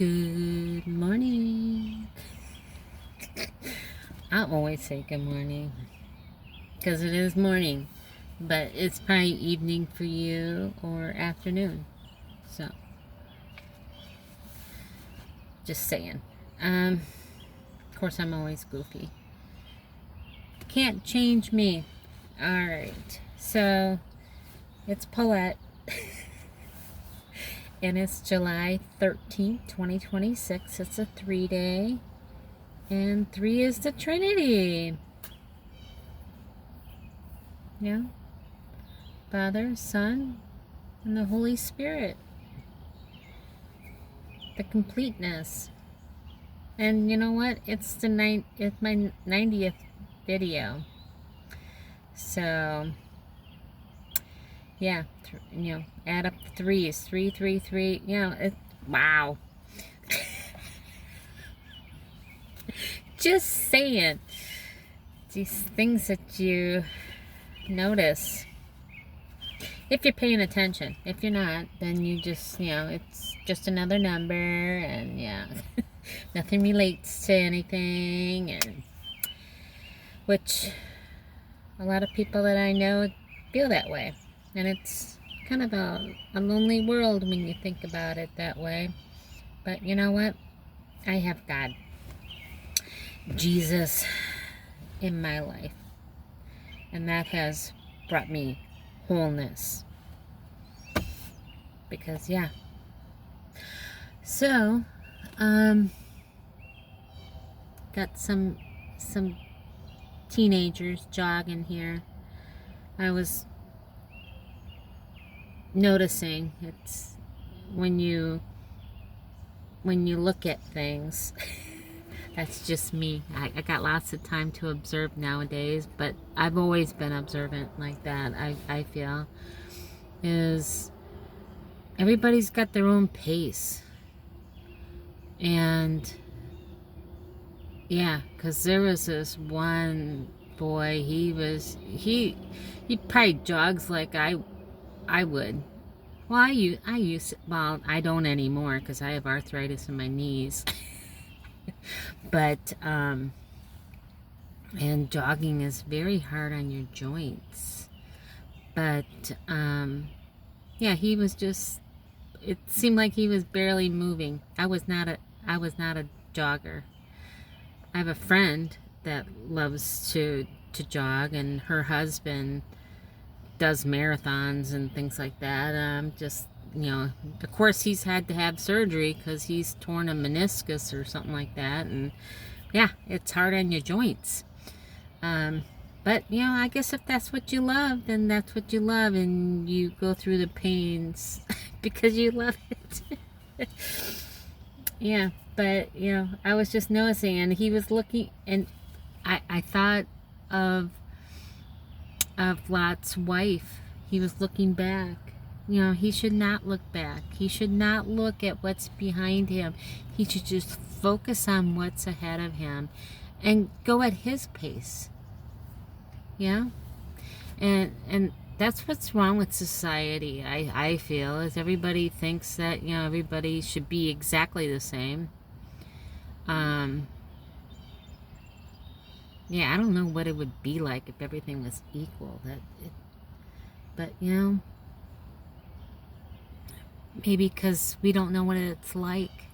Good morning. I always say good morning because it is morning, but it's probably evening for you or afternoon. So, just saying. Of course, I'm always goofy. Can't change me. All right. So, it's Paulette, and it's July 13th, 2026. It's a 3-day. And 3 is the Trinity. Yeah. Father, Son, and the Holy Spirit. The completeness. And you know what? It's my 90th video. So yeah, add up the threes. 3, 3, 3. Wow. Just saying. These things that you notice. If you're paying attention. If you're not, then you just, it's just another number, and nothing relates to anything, and which a lot of people that I know feel that way. And it's kind of a lonely world when you think about it that way. But you know what? I have God, Jesus, in my life. And that has brought me wholeness. Because, So, got some teenagers jogging here. I was noticing it's when you look at things. That's just me. I got lots of time to observe nowadays, but I've always been observant like that. I feel is everybody's got their own pace. And because there was this one boy, he probably jogs like I would. Well, I don't anymore because I have arthritis in my knees. But and jogging is very hard on your joints. But he was just, it seemed like he was barely moving. I was not a jogger. I have a friend that loves to jog, and her husband does marathons and things like that. Just, of course he's had to have surgery because he's torn a meniscus or something like that, and it's hard on your joints. But I guess if that's what you love, then that's what you love, and you go through the pains because you love it. But I was just noticing, and he was looking, and I thought of Lot's wife. He was looking back. He should not look back. He should not look at what's behind him. He should just focus on what's ahead of him and go at his pace. And that's what's wrong with society, I feel, is everybody thinks that, everybody should be exactly the same. I don't know what it would be like if everything was equal. But maybe because we don't know what it's like,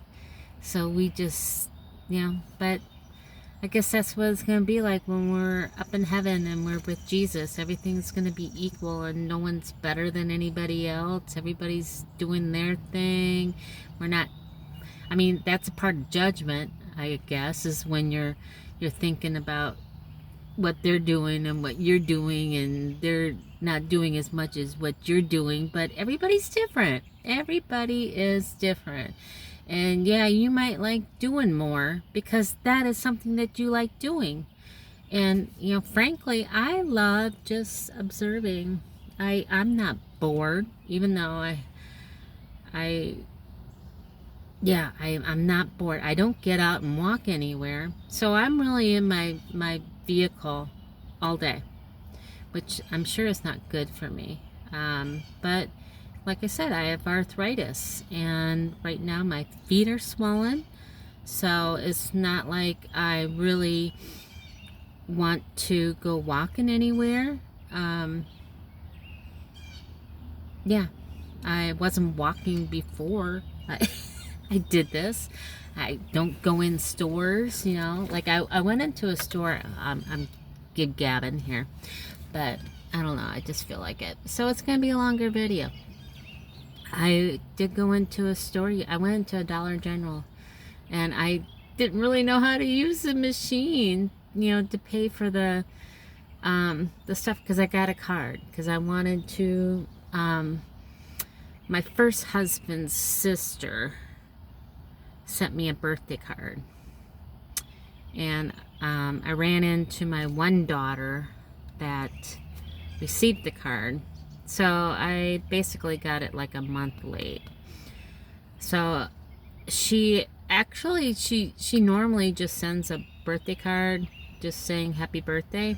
so we just, but I guess that's what it's going to be like when we're up in heaven and we're with Jesus. Everything's going to be equal, and no one's better than anybody else. Everybody's doing their thing. We're not, that's a part of judgment, I guess, is when you're thinking about what they're doing and what you're doing, and they're not doing as much as what you're doing. But everybody's different. Everybody is different. And you might like doing more because that is something that you like doing. And frankly, I love just observing. I'm not bored, even though I'm not bored. I don't get out and walk anywhere, so I'm really in my vehicle all day, which I'm sure is not good for me. But like I said, I have arthritis, and right now my feet are swollen, so it's not like I really want to go walking anywhere. Yeah, I wasn't walking before I did this. I don't go in stores, you know. Like I went into a store. I'm gib-gabbing here, but I don't know. I just feel like it. So it's going to be a longer video. I did go into a store. I went into a Dollar General, and I didn't really know how to use the machine, you know, to pay for the stuff, because I got a card because I wanted to. My first husband's sister sent me a birthday card, and I ran into my one daughter that received the card, so I basically got it like a month late. So she actually she normally just sends a birthday card just saying happy birthday,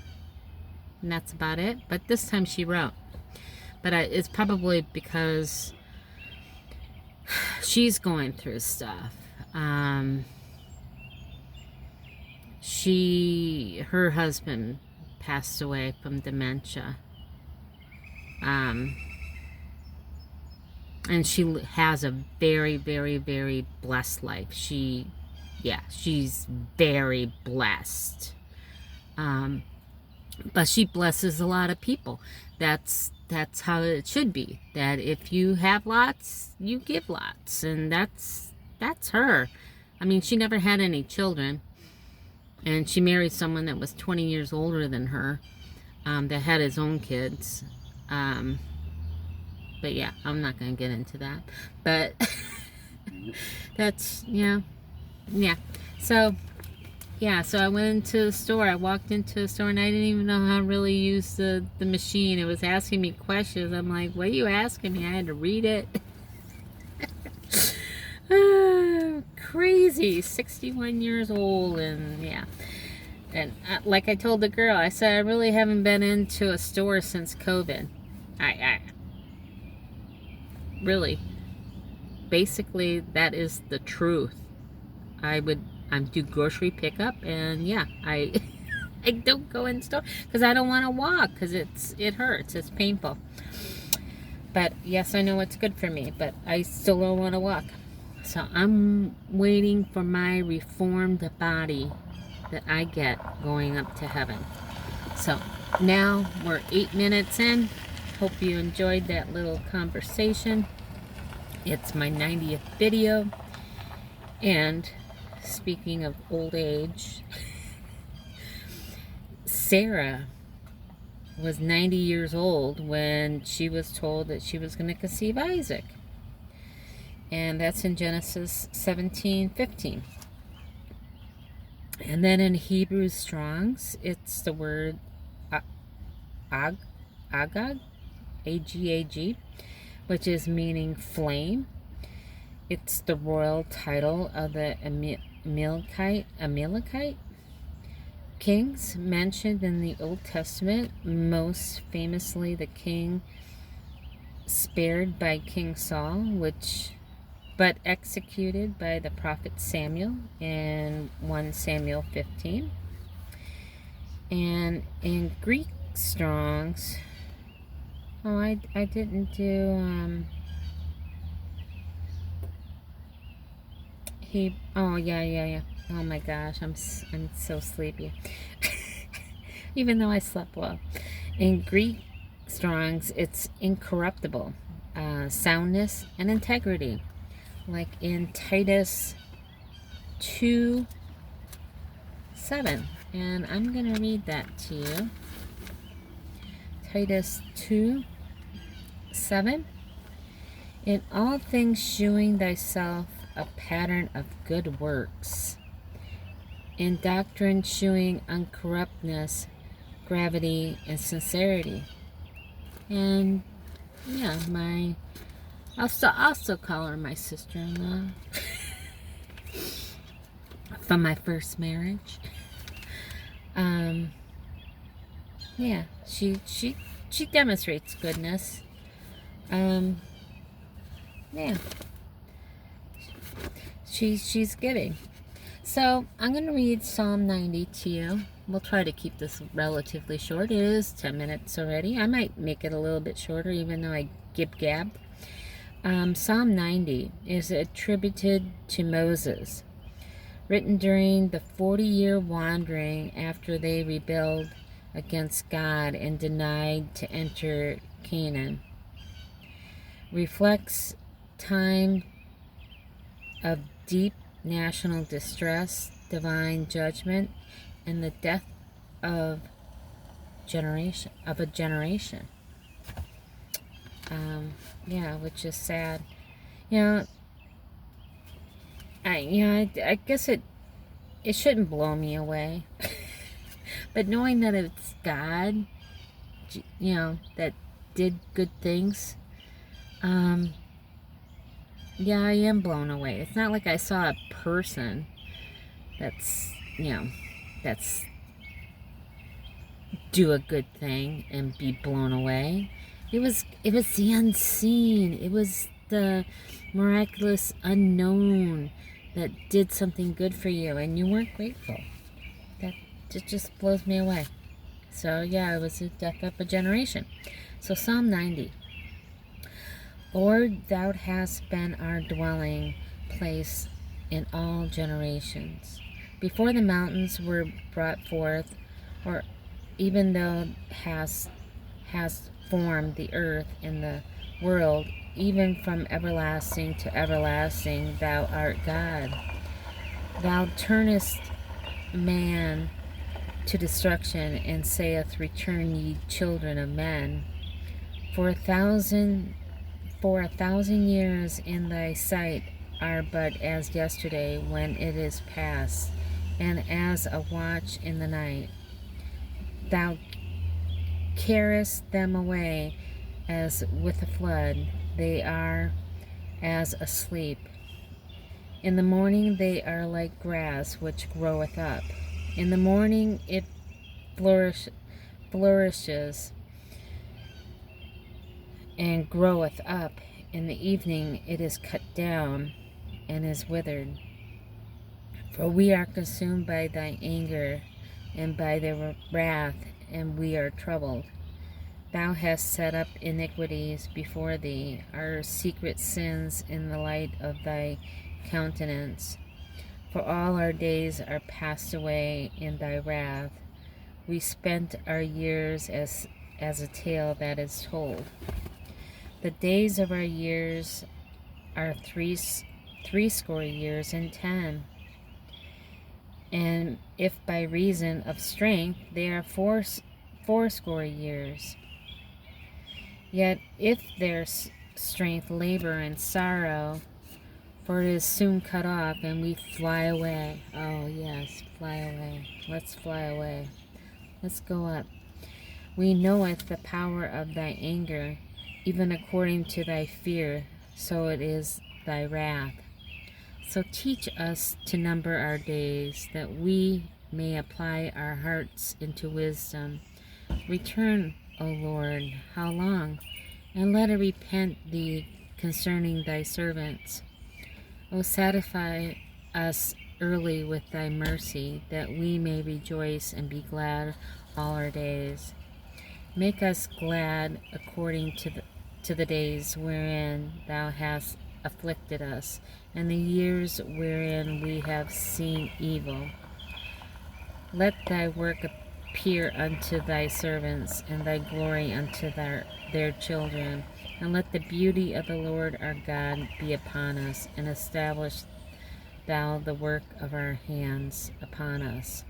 and that's about it. But this time she wrote, but it's probably because she's going through stuff. Her husband passed away from dementia. And she has a very, very, very blessed life. She's very blessed. But she blesses a lot of people. That's how it should be. That if you have lots, you give lots, and that's her. I mean, she never had any children, and she married someone that was 20 years older than her, that had his own kids. But yeah, I'm not gonna get into that. But that's yeah. So yeah, so I went into the store. I walked into the store, and I didn't even know how to really use the machine. It was asking me questions. I'm like, what are you asking me? I had to read it. Crazy. 61 years old, and yeah. And like I told the girl, I said, I really haven't been into a store since COVID. I really, basically, that is the truth. I do grocery pickup, and yeah, I don't go in store because I don't want to walk, because it hurts, it's painful. But yes, I know it's good for me, but I still don't want to walk. So I'm waiting for my reformed body that I get going up to heaven. So now we're 8 minutes in. Hope you enjoyed that little conversation. It's my 90th video, and speaking of old age, Sarah was 90 years old when she was told that she was going to conceive Isaac. And that's in Genesis 17:15. And then in Hebrew Strong's, it's the word Agag, A-G-A-G, which is meaning flame. It's the royal title of the Amalekite kings mentioned in the Old Testament, most famously the king spared by King Saul, but executed by the prophet Samuel in 1 Samuel 15. And in Greek Strong's, I didn't do yeah. Oh my gosh, I'm so sleepy. Even though I slept well. In Greek Strong's, it's incorruptible, soundness and integrity. Like in Titus 2:7. And I'm going to read that to you. Titus 2:7. In all things shewing thyself a pattern of good works. In doctrine shewing uncorruptness, gravity, and sincerity. And yeah, I'll also call her my sister-in-law from my first marriage. Yeah, she demonstrates goodness. yeah, she's giving. So I'm going to read Psalm 90 to you. We'll try to keep this relatively short. It is 10 minutes already. I might make it a little bit shorter even though I gab. Psalm 90 is attributed to Moses, written during the 40-year wandering after they rebelled against God and denied to enter Canaan. Reflects time of deep national distress, divine judgment, and the death of a generation. Yeah, which is sad. You know, I guess it shouldn't blow me away, but knowing that it's God, that did good things, yeah, I am blown away. It's not like I saw a person that's do a good thing and be blown away. It was the unseen. It was the miraculous unknown that did something good for you and you weren't grateful. That just blows me away. So yeah, it was the death of a generation. So Psalm 90. Lord, thou hast been our dwelling place in all generations. Before the mountains were brought forth, or even thou hast formed the earth and the world, even from everlasting to everlasting, thou art God. Thou turnest man to destruction, and saith, Return, ye children of men. For a thousand years in thy sight are but as yesterday when it is past, and as a watch in the night. Thou carriest them away as with a flood. They are as asleep. In the morning they are like grass which groweth up. In the morning it flourishes and groweth up. In the evening it is cut down and is withered. For we are consumed by thy anger and by thy wrath, and we are troubled. Thou hast set up iniquities before thee, our secret sins in the light of thy countenance. For all our days are passed away in thy wrath. We spent our years as a tale that is told. The days of our years are threescore years and 10. And if by reason of strength they are fourscore years. Yet if their strength labor in sorrow, for it is soon cut off, and we fly away. Oh yes, fly away. Let's fly away. Let's go up. We knoweth the power of thy anger, even according to thy fear, so it is thy wrath. So teach us to number our days, that we may apply our hearts into wisdom. Return, O Lord, how long? And let us repent thee concerning thy servants. O satisfy us early with thy mercy, that we may rejoice and be glad all our days. Make us glad according to the days wherein thou hast afflicted us, and the years wherein we have seen evil. Let thy work appear unto thy servants, and thy glory unto their children. And let the beauty of the Lord our God be upon us, and establish thou the work of our hands upon us.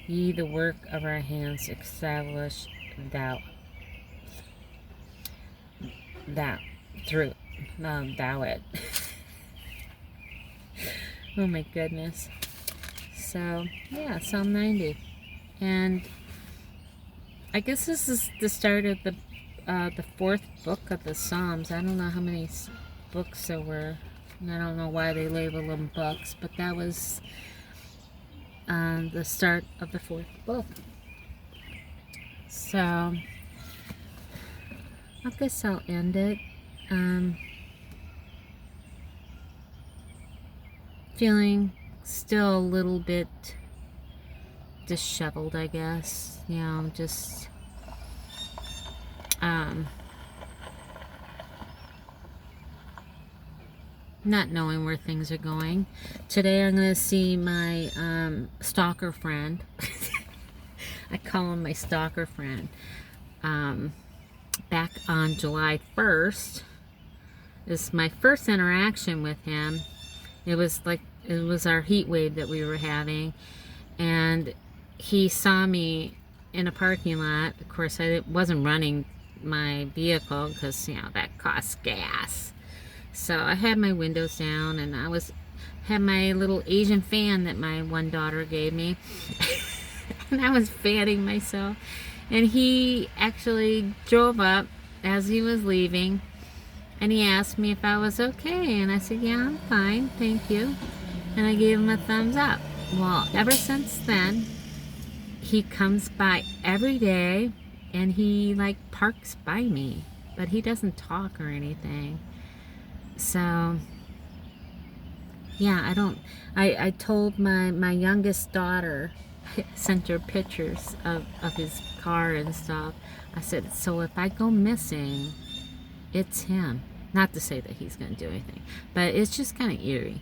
Ye the work of our hands establish thou it. Oh my goodness. So yeah, Psalm 90. And I guess this is the start of the fourth book of the Psalms. I don't know how many books there were, and I don't know why they label them books, but that was the start of the fourth book. So I guess I'll end it. feeling still a little bit disheveled, I guess. You know, just not knowing where things are going. Today I'm going to see my stalker friend. I call him my stalker friend. Back on July 1st is my first interaction with him. It was our heat wave that we were having, and he saw me in a parking lot. Of course, I wasn't running my vehicle because, you know, that costs gas. So I had my windows down, and had my little Asian fan that my one daughter gave me. And I was fanning myself. And he actually drove up as he was leaving, and he asked me if I was okay. And I said, yeah, I'm fine, thank you. And I gave him a thumbs up. Well, ever since then, he comes by every day, and he like parks by me, but he doesn't talk or anything. So yeah, I told my youngest daughter, sent her pictures of his car and stuff. I said, so if I go missing, it's him. Not to say that he's gonna do anything, but it's just kind of eerie.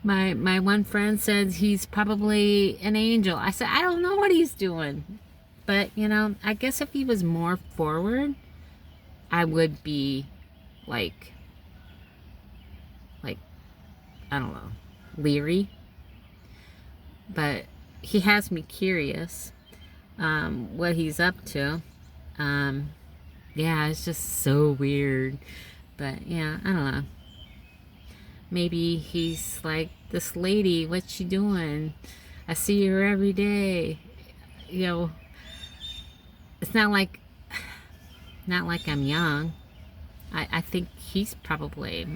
My one friend said he's probably an angel. I said, I don't know what he's doing, but you know, I guess if he was more forward, I would be like I don't know, leery. But he has me curious what he's up to. Yeah, it's just so weird. But yeah, I don't know. Maybe he's like, this lady, what's she doing? I see her every day. You know, it's not like I'm young. I think he's probably,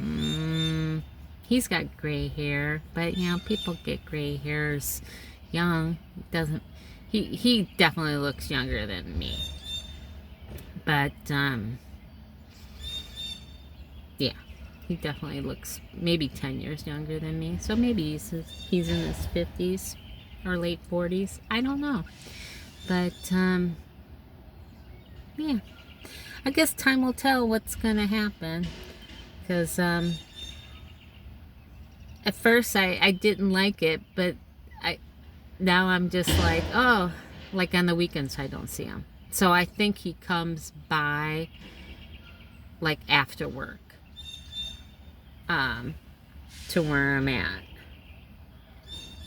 he's got gray hair, but you know, people get gray hairs young. He definitely looks younger than me. But yeah, he definitely looks maybe 10 years younger than me. So maybe he's in his 50s or late 40s. I don't know. But yeah, I guess time will tell what's gonna happen. Because at first I didn't like it, but now I'm just like, oh, like on the weekends I don't see him. So I think he comes by like after work to where I'm at,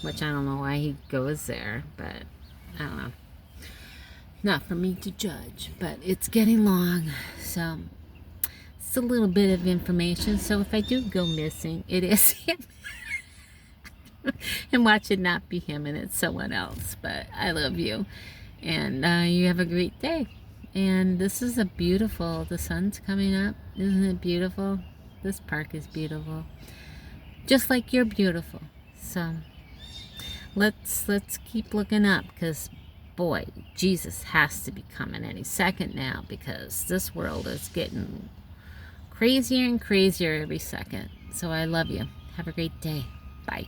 which I don't know why he goes there, but I don't know. Not for me to judge, but it's getting long, so it's a little bit of information. So if I do go missing, it is him. And watch it not be him and it's someone else. But I love you, and you have a great day. And this is the sun's coming up. Isn't it beautiful? This park is beautiful, just like you're beautiful. So let's keep looking up, because boy, Jesus has to be coming any second now, because this world is getting crazier and crazier every second. So I love you. Have a great day. Bye.